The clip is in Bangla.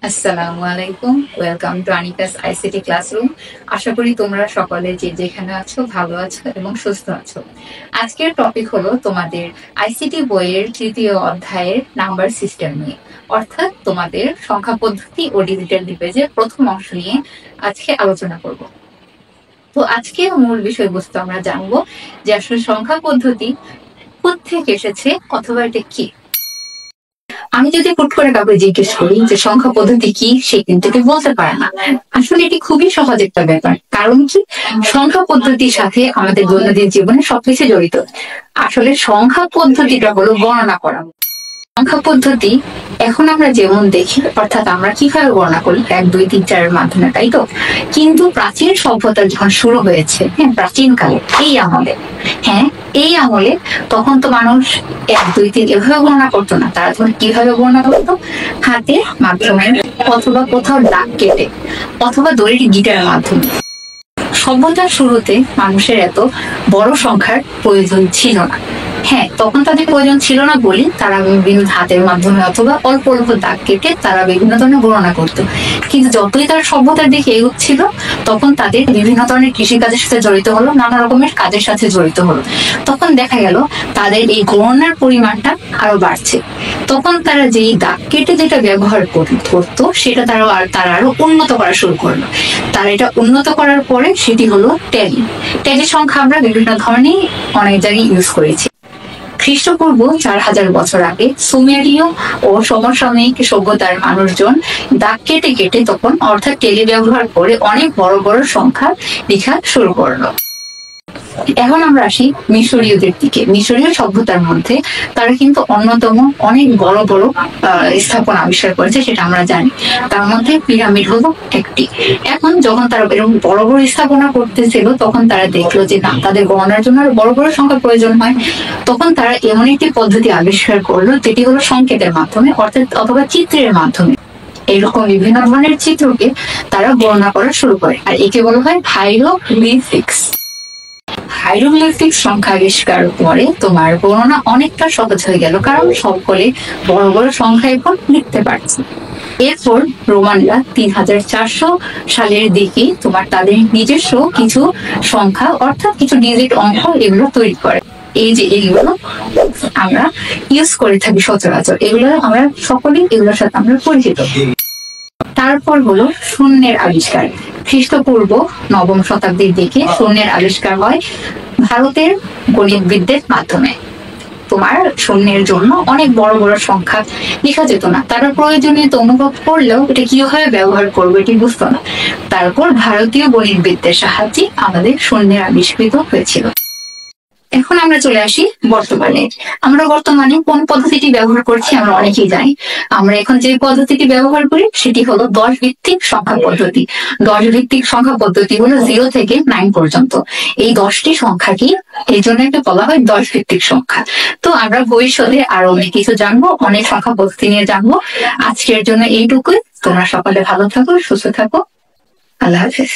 আসসালামু আলাইকুম। Welcome to Anika's ICT classroom. আশা করি তোমরা সকলে যে যেখানে আছো ভালো আছো এবং সুস্থ আছো। আজকের টপিক হলো তোমাদের আইসিটি বইয়ের তৃতীয় অধ্যায়ের নাম্বার সিস্টেম নিয়ে, অর্থাৎ তোমাদের সংখ্যা পদ্ধতি ও ডিজিটাল ডিভাইসের প্রথম অংশ নিয়ে আজকে আলোচনা করব। তো আজকে মূল বিষয়বস্তু আমরা জানবো যে আসলে সংখ্যা পদ্ধতি কোত্থেকে এসেছে অথবা এটা কি। আমি যদি হুট করে কাউকে জিজ্ঞেস করি যে সংখ্যা পদ্ধতি কি, সে কিন্তু এটি বলতে পারে না। আসলে এটি খুবই সহজ একটা ব্যাপার, কারণ কি সংখ্যা পদ্ধতির সাথে আমাদের দৈনন্দিন জীবনে সবকিছু জড়িত। আসলে সংখ্যা পদ্ধতিটা হলো গণনা করা। সংখ্যা পদ্ধতি এখন আমরা যেমন দেখি, অর্থাৎ আমরা কিভাবে গণনা করি 1 2 3 4 এর মাধ্যমে, তাই তো। কিন্তু প্রাচীন সভ্যতা যখন শুরু হয়েছে, হ্যাঁ প্রাচীন কালে, এই আমলে, হ্যাঁ এই আমলে, তখন তো মানুষ 1 2 3 এভাবে গণনা করতো না। তারা তখন কিভাবে গণনা করতো? হাতের মাধ্যমে, অথবা কোথাও দাগ কেটে, অথবা দড়ির গিটারের মাধ্যমে। সভ্যতার শুরুতে মানুষের এত বড় সংখ্যার প্রয়োজন ছিল না। হ্যাঁ, তখন তাদের প্রয়োজন ছিল না বলে তারা বিভিন্ন হাতের মাধ্যমে অথবা অল্প অল্প দাগ কেটে তারা বিভিন্ন ধরনের গণনা করতো। কিন্তু যতই তারা সভ্যতার দিকে এগোচ্ছিল, তখন তাদের বিভিন্ন ধরনের কৃষিকাজের সাথে জড়িত হলো, নানা রকমের কাজের সাথে জড়িত হলো। তখন দেখা গেল তাদের এই গণনার পরিমাণটা আরো বাড়ছে। তখন তারা যেই দাগ কেটে যেটা ব্যবহার করতো, সেটা তারা আরো উন্নত করা শুরু করলো। তারা এটা উন্নত করার পরে সেটি হলো ট্যালি। ট্যালির সংখ্যা আমরা বিভিন্ন ধরনের অনেক জায়গায় ইউজ করেছি। খ্রিস্টপূর্ব 4000 বছর আগে সুমেরীয় ও সমসাময়িক সভ্যতার মানুষজন দাগ কেটে কেটে তখন, অর্থাৎ টেলি ব্যবহার করে অনেক বড় বড় সংখ্যা লেখা শুরু করলো। এখন আমরা আসি মিশরীয়দের দিকে। মিশরীয় সভ্যতার মধ্যে তারা কিন্তু অন্যতম অনেক বড় বড় স্থাপনা আবিষ্কার করেছে, সেটা আমরা জানি। তার মধ্যে পিরামিড হলো একটি। এখন যখন তারা এরকম বড় বড় স্থাপনা করতেছিল, তখন তারা দেখলো যে না, তাদের গণনার জন্য আরো বড় বড় সংখ্যা প্রয়োজন হয়। তখন তারা এমন একটি পদ্ধতি আবিষ্কার করলো, যেটি হলো সংকেতের মাধ্যমে, অর্থাৎ অথবা চিত্রের মাধ্যমে। এরকম বিভিন্ন ধরনের চিত্রকে তারা গণনা করা শুরু করে, আর একে বলা হয় হাইরোগ্লিফিক্স। হাইরোগ্লিফিক সংখ্যা আবিষ্কার পরে তোমার গণনা অনেকটা সহজ হয়ে গেল, কারণ সকলে বড় বড় সংখ্যা এখন লিখতে পারছে। এরপর রোমানরা 3400 সালের দিকে তোমার তাদের নিজস্ব কিছু সংখ্যা, অর্থাৎ কিছু ডিজিট অঙ্ক, এগুলো তৈরি করে। এই যে এগুলো আমরা ইউজ করে থাকি সচরাচর, এগুলো আমরা সকলেই এগুলোর সাথে আমরা পরিচিত। তারপর হলো শূন্যের আবিষ্কার। খ্রিস্টপূর্ব 9ম শতাব্দীর দিকে শূন্যের আবিষ্কার হয় ভারতের গণিতবিদদের মাধ্যমে। তোমার শূন্যের জন্য অনেক বড় বড় সংখ্যা লেখা যেত না, তারা প্রয়োজনীয়তা অনুভব করলেও এটা কিভাবে ব্যবহার করবো এটি বুঝতো না। তারপর ভারতীয় গণিতবিদদের সাহায্যে আমাদের শূন্যের আবিষ্কৃত হয়েছিল। এখন আমরা চলে আসি বর্তমানে। আমরা বর্তমানে কোন পদ্ধতিটি ব্যবহার করছি আমরা অনেকেই জানি। আমরা এখন যে পদ্ধতিটি ব্যবহার করি সেটি হলো 10 ভিত্তিক সংখ্যা পদ্ধতি। 10 ভিত্তিক সংখ্যা পদ্ধতি হলো 0 থেকে 9 পর্যন্ত। এই 10টি সংখ্যাকে এই জন্য একটা বলা হয় 10 ভিত্তিক সংখ্যা। তো আমরা ভবিষ্যতে আরো অনেক কিছু জানবো, অনেক সংখ্যা পদ্ধতি নিয়ে জানবো। আজকের জন্য এইটুকুই। তোমরা সকালে ভালো থাকো, সুস্থ থাকো। আল্লাহ হাফেজ।